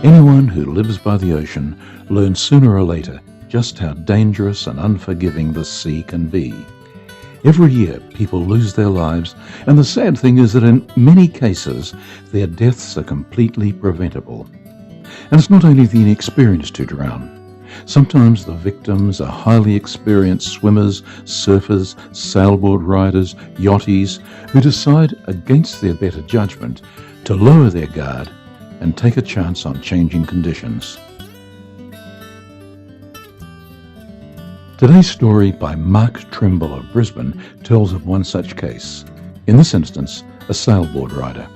Anyone who lives by the ocean learns sooner or later just how dangerous and unforgiving the sea can be. Every year people lose their lives, and the sad thing is that in many cases their deaths are completely preventable. And it's not only the inexperienced who drown. Sometimes the victims are highly experienced swimmers, surfers, sailboard riders, yachties, who decide against their better judgment to lower their guard and take a chance on changing conditions. Today's story by Mark Tremble of Brisbane tells of one such case, in this instance a sailboard rider.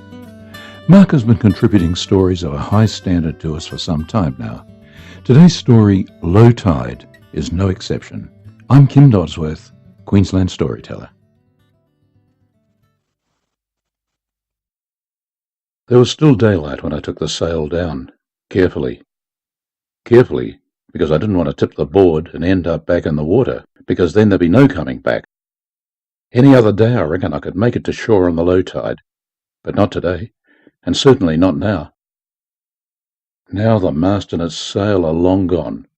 Mark has been contributing stories of a high standard to us for some time now. Today's story, Low Tide, is no exception. I'm Kim Dodsworth, Queensland storyteller. There was still daylight when I took the sail down, carefully. Carefully, because I didn't want to tip the board and end up back in the water, because then there'd be no coming back. Any other day I reckon I could make it to shore on the low tide, but not today, and certainly not now. Now the mast and its sail are long gone.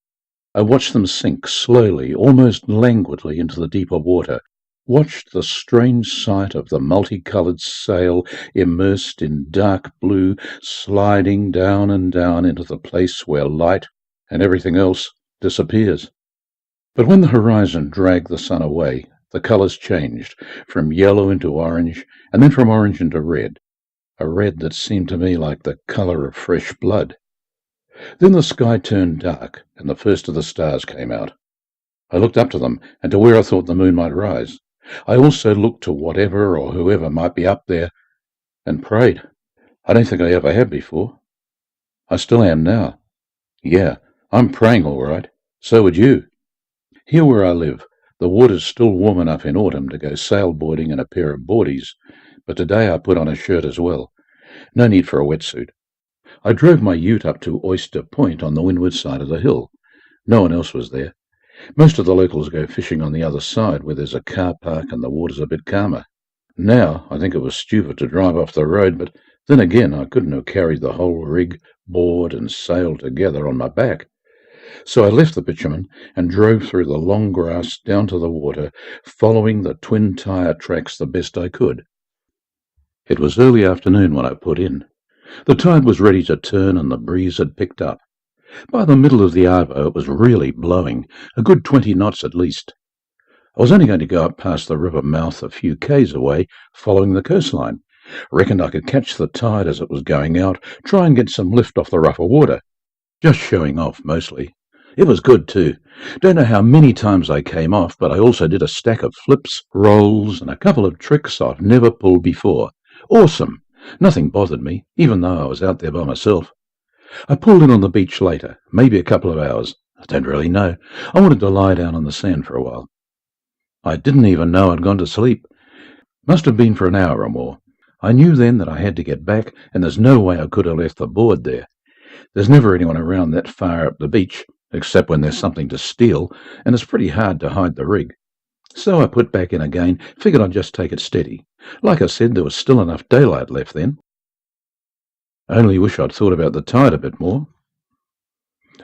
I watched them sink slowly, almost languidly into the deeper water, watched the strange sight of the multicoloured sail immersed in dark blue, sliding down and down into the place where light and everything else disappears. But when the horizon dragged the sun away, the colours changed, from yellow into orange, and then from orange into red, a red that seemed to me like the colour of fresh blood. Then the sky turned dark, and the first of the stars came out. I looked up to them, and to where I thought the moon might rise. I also looked to whatever or whoever might be up there, and prayed. I don't think I ever have before. I still am now. Yeah, I'm praying all right. So would you. Here where I live, the water's still warm enough in autumn to go sailboarding in a pair of boardies, but today I put on a shirt as well. No need for a wetsuit. I drove my ute up to Oyster Point on the windward side of the hill. No one else was there. Most of the locals go fishing on the other side where there's a car park and the water's a bit calmer. Now I think it was stupid to drive off the road, but then again I couldn't have carried the whole rig, board and sail together on my back. So I left the bitumen and drove through the long grass down to the water, following the twin tyre tracks the best I could. It was early afternoon when I put in. The tide was ready to turn and the breeze had picked up. By the middle of the arvo it was really blowing, a good 20 knots at least. I was only going to go up past the river mouth a few k's away, following the coastline. Reckoned I could catch the tide as it was going out, try and get some lift off the rougher water. Just showing off, mostly. It was good, too. Don't know how many times I came off, but I also did a stack of flips, rolls, and a couple of tricks I've never pulled before. Awesome! Nothing bothered me, even though I was out there by myself. I pulled in on the beach later, maybe a couple of hours. I don't really know. I wanted to lie down on the sand for a while. I didn't even know I'd gone to sleep. Must have been for an hour or more. I knew then that I had to get back, and there's no way I could have left the board there. There's never anyone around that far up the beach, except when there's something to steal, and it's pretty hard to hide the rig. So I put back in again, figured I'd just take it steady. Like I said, there was still enough daylight left then. I only wish I'd thought about the tide a bit more.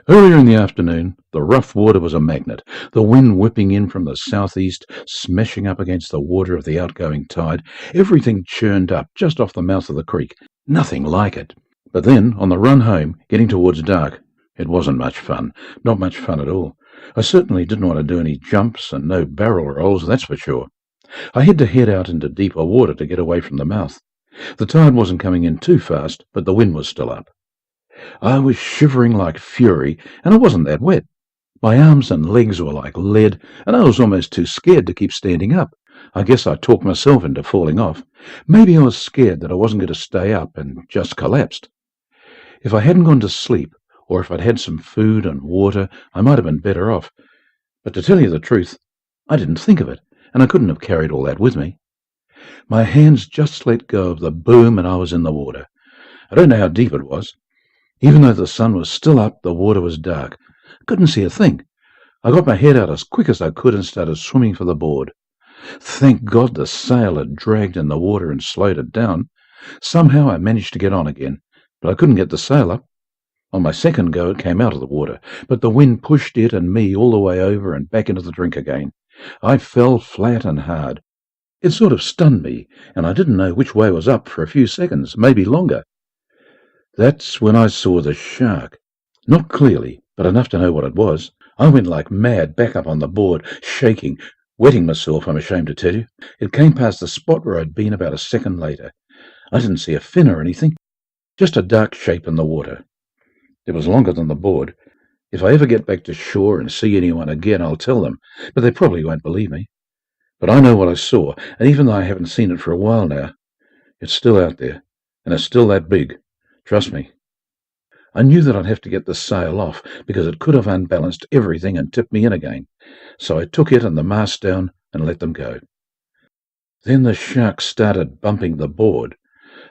Earlier in the afternoon, the rough water was a magnet, the wind whipping in from the southeast, smashing up against the water of the outgoing tide. Everything churned up just off the mouth of the creek. Nothing like it. But then, on the run home, getting towards dark, it wasn't much fun. Not much fun at all. I certainly didn't want to do any jumps and no barrel rolls, that's for sure. I had to head out into deeper water to get away from the mouth. The tide wasn't coming in too fast, but the wind was still up. I was shivering like fury, and I wasn't that wet. My arms and legs were like lead, and I was almost too scared to keep standing up. I guess I talked myself into falling off. Maybe I was scared that I wasn't going to stay up and just collapsed. If I hadn't gone to sleep, or if I'd had some food and water, I might have been better off. But to tell you the truth, I didn't think of it, and I couldn't have carried all that with me. My hands just let go of the boom and I was in the water. I don't know how deep it was. Even though the sun was still up, the water was dark. I couldn't see a thing. I got my head out as quick as I could and started swimming for the board. Thank God the sail had dragged in the water and slowed it down. Somehow I managed to get on again, but I couldn't get the sail up. On my second go, it came out of the water, but the wind pushed it and me all the way over and back into the drink again. I fell flat and hard. It sort of stunned me, and I didn't know which way was up for a few seconds, maybe longer. That's when I saw the shark. Not clearly, but enough to know what it was. I went like mad back up on the board, shaking, wetting myself, I'm ashamed to tell you. It came past the spot where I'd been about a second later. I didn't see a fin or anything, just a dark shape in the water. It was longer than the board. If I ever get back to shore and see anyone again, I'll tell them, but they probably won't believe me. But I know what I saw, and even though I haven't seen it for a while now, it's still out there, and it's still that big. Trust me. I knew that I'd have to get the sail off, because it could have unbalanced everything and tipped me in again. So I took it and the mast down and let them go. Then the shark started bumping the board.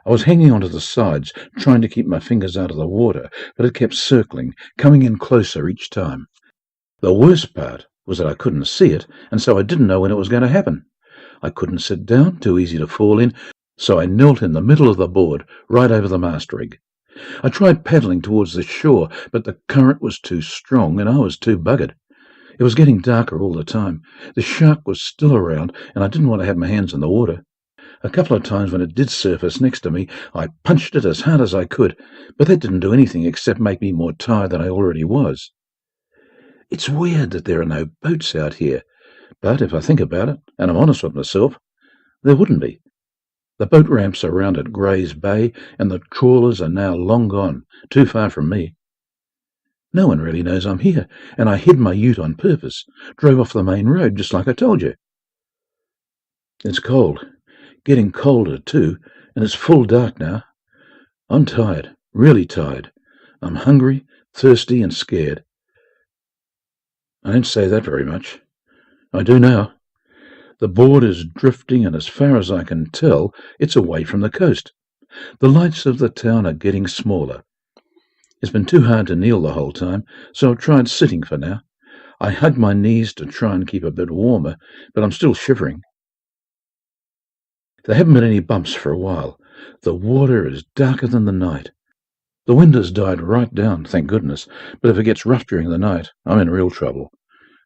I was hanging onto the sides, trying to keep my fingers out of the water, but it kept circling, coming in closer each time. The worst part was that I couldn't see it, and so I didn't know when it was going to happen. I couldn't sit down, too easy to fall in, so I knelt in the middle of the board, right over the mast rig. I tried paddling towards the shore, but the current was too strong, and I was too buggered. It was getting darker all the time. The shark was still around, and I didn't want to have my hands in the water. A couple of times when it did surface next to me, I punched it as hard as I could, but that didn't do anything except make me more tired than I already was. It's weird that there are no boats out here, but if I think about it, and I'm honest with myself, there wouldn't be. The boat ramps are around at Gray's Bay, and the trawlers are now long gone, too far from me. No one really knows I'm here, and I hid my ute on purpose, drove off the main road just like I told you. It's cold. Getting colder, too, and it's full dark now. I'm tired, really tired. I'm hungry, thirsty, and scared. I don't say that very much. I do now. The board is drifting, and as far as I can tell, it's away from the coast. The lights of the town are getting smaller. It's been too hard to kneel the whole time, so I've tried sitting for now. I hug my knees to try and keep a bit warmer, but I'm still shivering. There haven't been any bumps for a while. The water is darker than the night. The wind has died right down, thank goodness, but if it gets rough during the night, I'm in real trouble.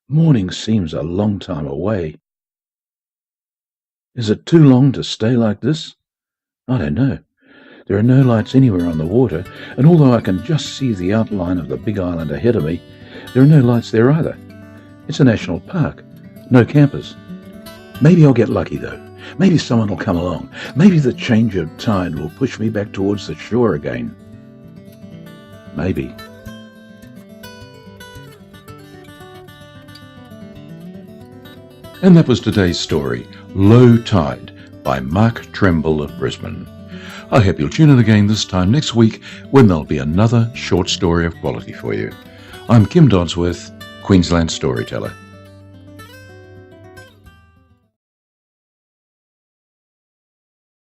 Morning seems a long time away. Is it too long to stay like this? I don't know. There are no lights anywhere on the water, and although I can just see the outline of the big island ahead of me, there are no lights there either. It's a national park. No campers. Maybe I'll get lucky, though. Maybe someone will come along. Maybe the change of tide will push me back towards the shore again. Maybe. And that was today's story, Low Tide, by Mark Tremble of Brisbane. I hope you'll tune in again this time next week when there'll be another short story of quality for you. I'm Kim Dodsworth, Queensland Storyteller.